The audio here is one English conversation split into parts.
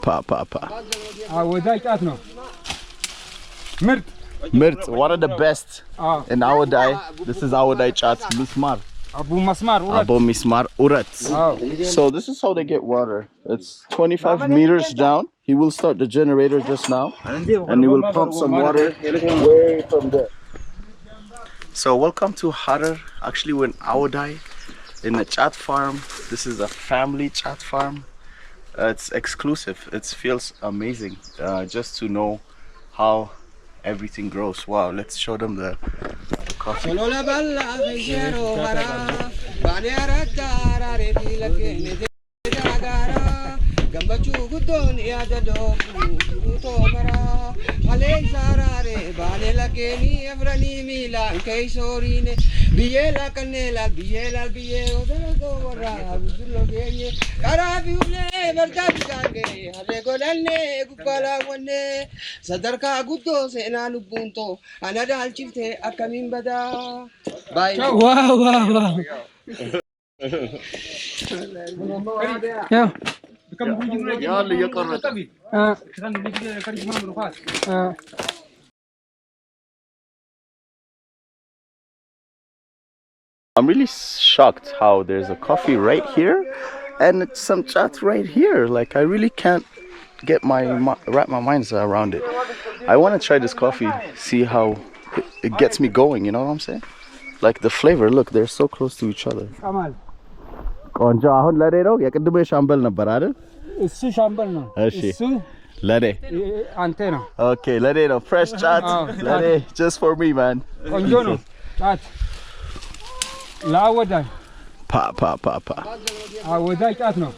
Pa. Awoday cat no. Mirt, one of the best in Awoday. This is Awoday chat, Mismar. Abu Mismar Urat. So this is how they get water. It's 25 meters down. He will start the generator just now, and he will pump some water way from there. So welcome to Harar. Actually, we're in Awoday, in a KHAT farm. This is a family KHAT farm. It's exclusive. It feels amazing just to know how everything grows. Wow, let's show them the coffee. Wow. Yeah. I'm really shocked how there's a coffee right here and some KHAT right here. Like, I really can't get wrap my mind around it. I want to try this coffee, see how it gets me going, you know what I'm saying? Like the flavor, look, they're so close to each other. ቆንጆ አሁን ለኔ ነው የቅድሙ ሻምበል ነበር አይደል እሱ ሻምበል ነው እሱ ለኔ አንተ ነው ኦኬ ለኔ ነው fresh KHAT ለኔ just for me man ቆንጆ ነው KHAT ለአወዳይ ፓ አወዳይ KHAT ነው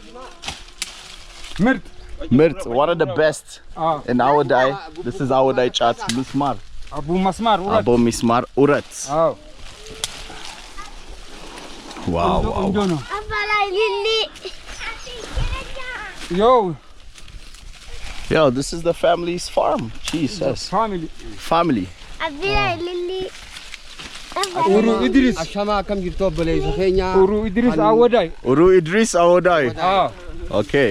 Mirt, one of the best in Awoday. This is Awoday KHAT Mismar. Abu Mismar Urat. Wow. Yo, this is the family's farm. Jesus. Family. Uru Idris Awoday. Okay.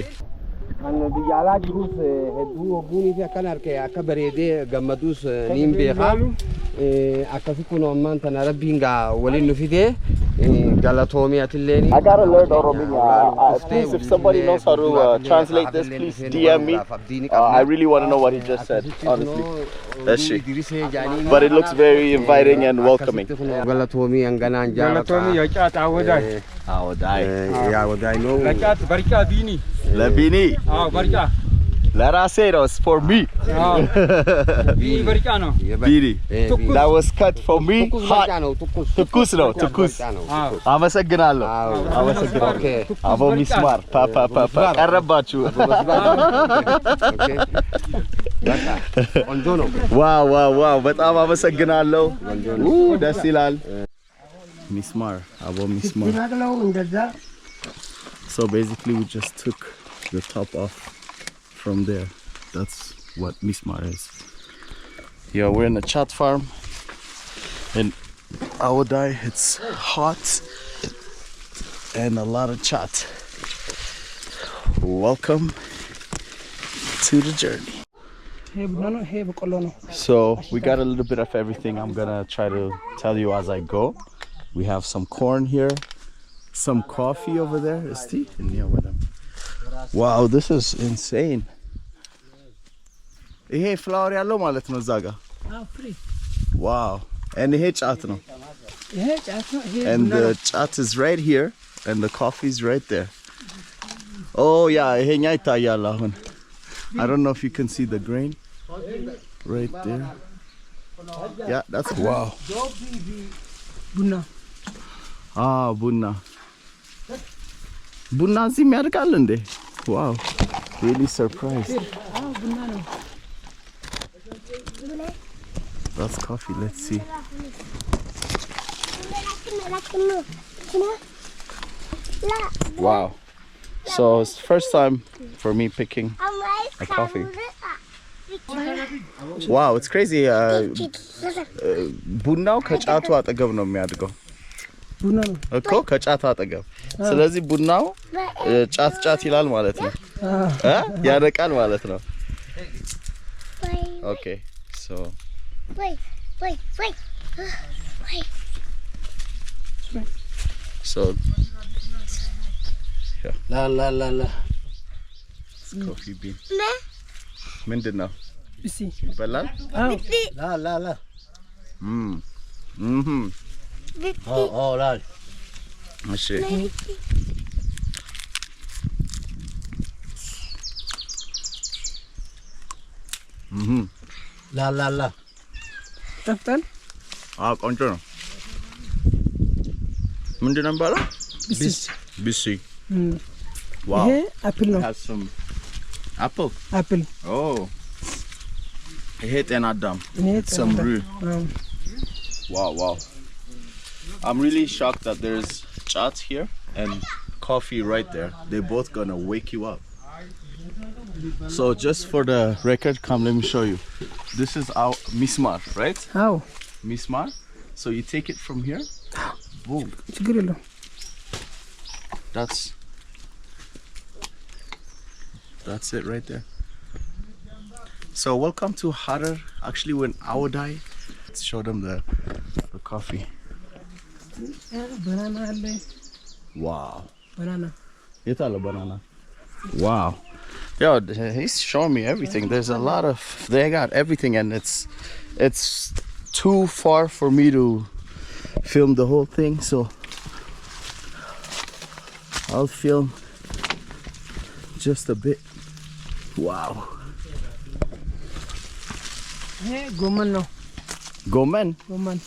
بيجعلها جروس هدوه بوني في كنار كي أكبريدي جمدوس نيم بيخا أكفيكون أمان تناربينجا ولينو في ده Galatomi atilleni. I gotta learn Arabian. Please, if somebody knows how to translate this, please DM me. I really want to know what he just said, honestly. That's shit. But it looks very inviting and welcoming. Galatomi and Ganan Galatomi KHAT Awoday. Awoday no. KHAT Barika Bini. La Bini. Barika. La Raceros for me. Bini Barikano. Bini. That was cut for me. Hot. Tukus. አመሰግናለሁ አቦ ሚስማር ፓ ቀረባችሁ ዋው በጣም አመሰግናለሁ ደስ ይላል ሚስማር አቦ ሚስማር So basically we just took the top off from there. That's what Mismar is. Yeah, we're in a KHAT farm and Awoday, it's hot and a lot of KHAT. Welcome to the journey. So we got a little bit of everything. I'm gonna try to tell you as I go. We have some corn here, some coffee over there. Is tea? Wow, this is insane. Hey, flower yellow ማለት ነው ዛጋ. Wow. And the KHAT no. And the KHAT is right here and the coffee is right there. Oh yeah, I don't know if you can see the grain right there. Yeah, that's wow. Bunna zi ያድጋል እንዴ? Wow. Really surprised. That's coffee. Let's see. Wow. So it's the first time for me picking a coffee. Wow, it's crazy. ቡናው ከጫቱ አጠገብ ነው የሚያድገው። እኮ ከጫቱ አጠገብ። ስለዚህ ቡናው ጫት ይላል ማለት ነው። ያረቃል ማለት ነው Okay so wait so yeah la it's coffee bean ምንድነው እሺ ይበላል la oh la እሺ la ጠፍጠን ቆንጆ ነው ምንድነው የሚባለው ቢሲ wow ይሄ አፕል ነው has some apple አፕል oh ይሄ ጤና አዳም some root wow I'm really shocked that there's chat here and coffee right there they're both gonna wake you up so just for the record come let me show you this is our Mismar right how Mismar so you take it from here boom ችግር የለው that's it right there so welcome to Harar actually when Awoday let's show them the coffee banana አለ wow banana yetala banana wow yo he's showing me everything there's a lot of they got everything and it's too far for me to film the whole thing so I'll film just a bit wow hey goman no gomen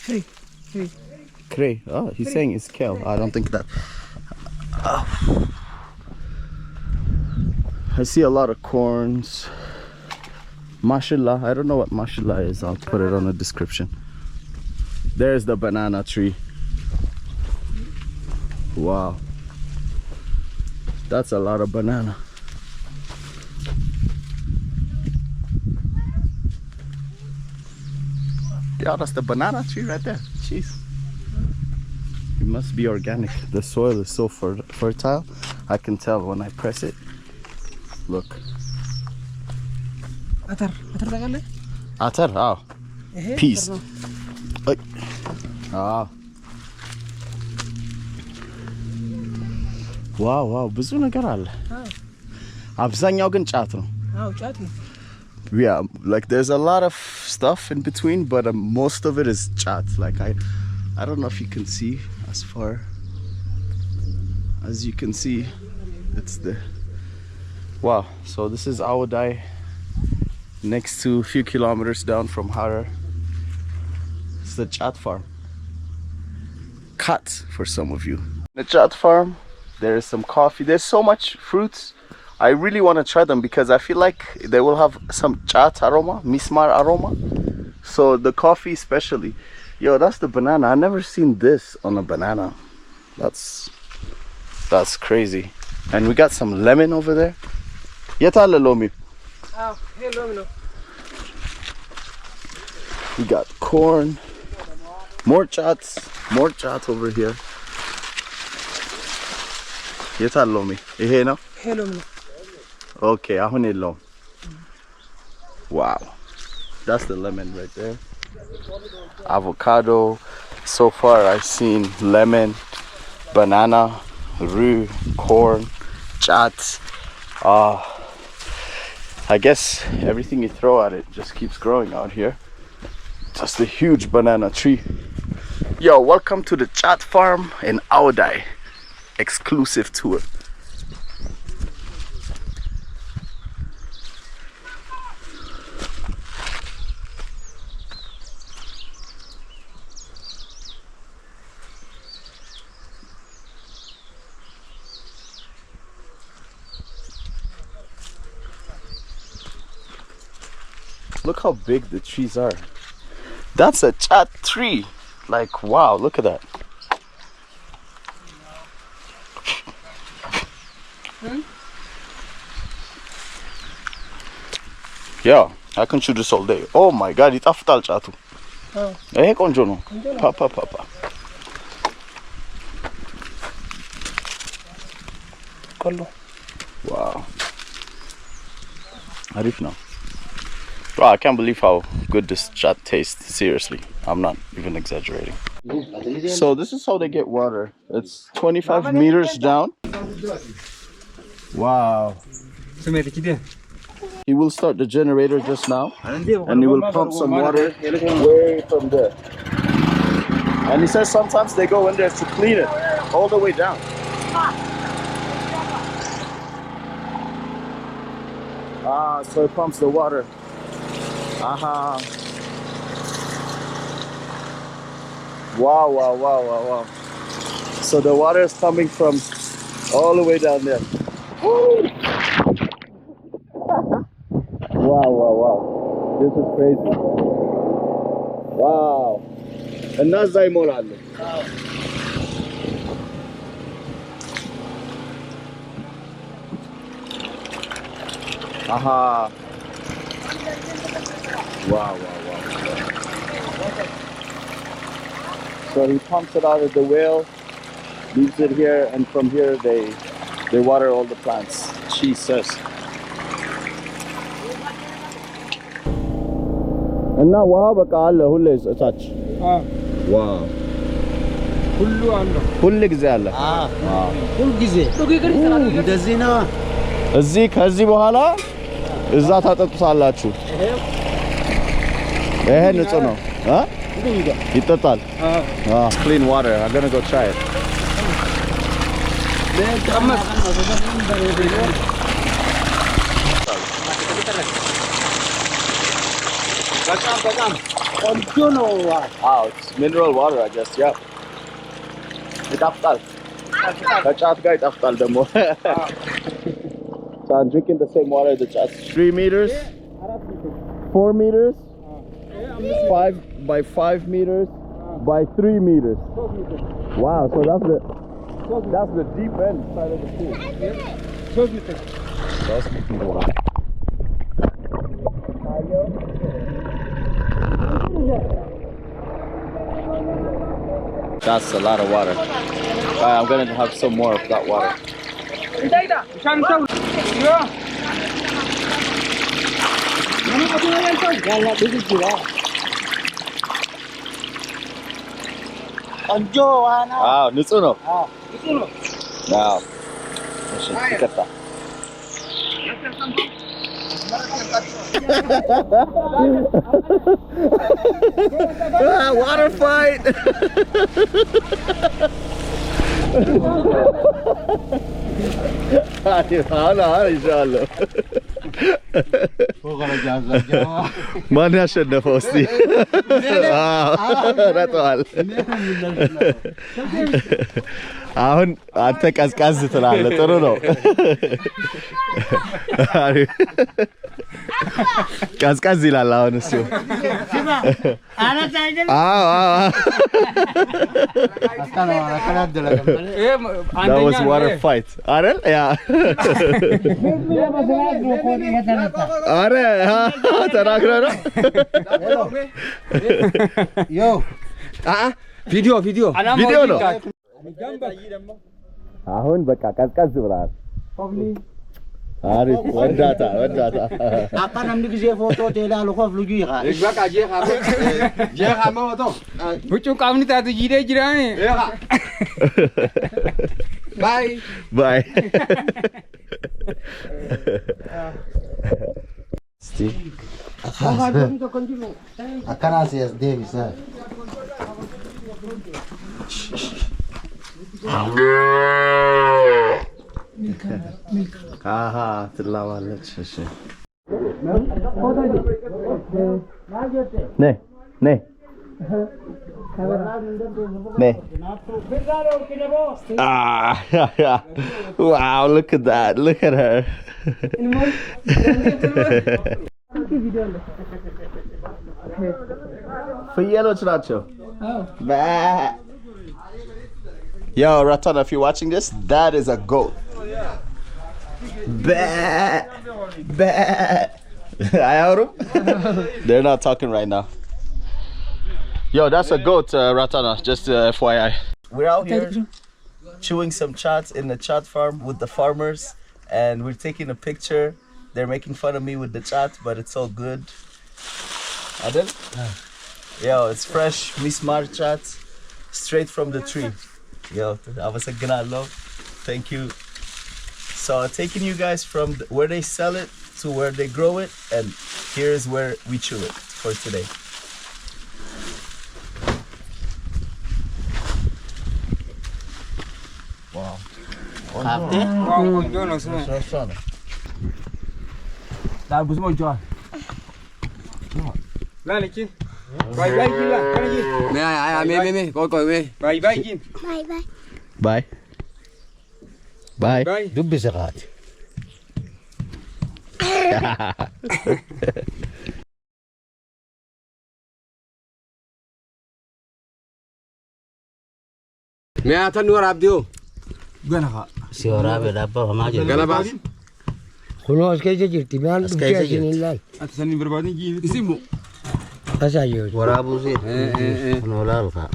free Cray. Oh, he's saying it's kale. I don't think that. I see a lot of corns. Mashallah. I don't know what mashallah is. I'll put it on the description. There's the banana tree. Wow. That's a lot of banana. Yeah, that's the banana tree right there. Jeez. It must be organic. The soil is so fertile. I can tell when I press it. Look. አተር ታውቃለህ Atar. Oh. Peace. Wow. ብዙ ነገር አለ አብዛኛው ግን ጫት ነው ጫት ነው yeah like there's a lot of stuff in between but most of it is chat like I don't know if you can see as far as you can see it's the wow so this is Awoday next to a few kilometers down from Harar it's the KHAT Farm KHAT for some of you the KHAT Farm there is some coffee there's so much fruits I really want to try them because I feel like they will have some chat aroma, Mismar aroma. So the coffee especially. Yo, that's the banana. I've never seen this on a banana. That's crazy. And we got some lemon over there. Yetala lomi. Oh, hey lomi. We got corn. More chat over here. Yetala lomi. Hey no? Hey lomi. Okay, ahunillo. Wow. That's the lemon right there. Avocado. So far I've seen lemon, banana, rue, corn, chat. I guess everything you throw at it just keeps growing out here. Just a huge banana tree. Yo, welcome to the KHAT Farm in Awoday. Exclusive tour. Look how big the trees are. That's a chat tree. Like, wow, look at that. Yeah, I can chew this all day. Oh my god, it's aftal chatu. Eh, konjo no. Papa. Kollo. Wow. Arif now. Bro, I can't believe how good this chat tastes. Seriously, I'm not even exaggerating. So this is how they get water. It's 25 meters down. Wow. He will start the generator just now, and he will pump some water way from there. And he says sometimes they go in there to clean it all the way down. Ah, so it pumps the water. Aha. Wow, wow, wow, wow, wow. So the water is coming from all the way down there. Woo! Wow, wow, wow. This is crazy. Wow. And that's Zaimolale. Aha. Wow, wow, wow. So he pumps it out of the well, leaves it here, and from here they water all the plants. Jesus. And now what is such? Wow. كل ጊዜ አለ ሁሉ ጊዜ እንደዚህ ነው እዚህ ከዚህ በኋላ እዛ ታጠጡታላችሁ ይሄ ንጹህ ነው ይጠጣል clean water I'm going to go try it it's mineral water I guess yeah ይጣፍጣል ከጫት ጋር ይጣፍጣል ደግሞ So I'm drinking the same water that's at 3 meters 4 meters 5 by 5 meters by 3 meters wow so that's the deep end side of the pool That's a lot of water. I'm gonna have some more of that water. Wow, ንጹህ ነው Wow. ይቀጣ water fight inshallah ማን ያሸነፈው እስቲ ረቷል አሁን አንተ ቀዝቀዝ ትላለህ ጥሩ ነው ቀዝቀዝ ይላል አሁን እሱ That was water fight አይደል ያ አረ ተናግረ ነው ዮ ቪዲዮ ነው አሁን በቃ ቀዝቀዝ ብሏል አሪፍ ወዳታ አቃን አንድ ጊዜ ፎቶ ተላል ሆፍ ልጁ ይኻል በቃ ጄኻማ ወቶ ውጭ ቃምንታ ትጂደ ጅራኔ ባይ Sti አካና ሲያስ ዴቪስ Aha, ትላዋለች እሺ ነይ Wow, look at that. Look at her. ፍየሎች ናቸው Yo, Ratana, if you're watching this, that is a goat. Bah, bah. I heard him. They're not talking right now. Yo, that's a goat, Ratana, just FYI. We're out here chewing some chats in the chat farm with the farmers, and we're taking a picture. They're making fun of me with the chat, but it's all good. Adel? Yo, it's fresh Mismar chat, straight from the tree. Yo, thank you. So taking you guys from where they sell it to where they grow it, and here's where we chew it for today. Wow. Bye. Bye. دب زغات ما تنور عبديو غنخا سيورا بدابا ما جرى قال باس خلاص كيف جرتي بان بجاجين الله اتسني بربادين جي اسمو اسايو ورابو زين نولا الخا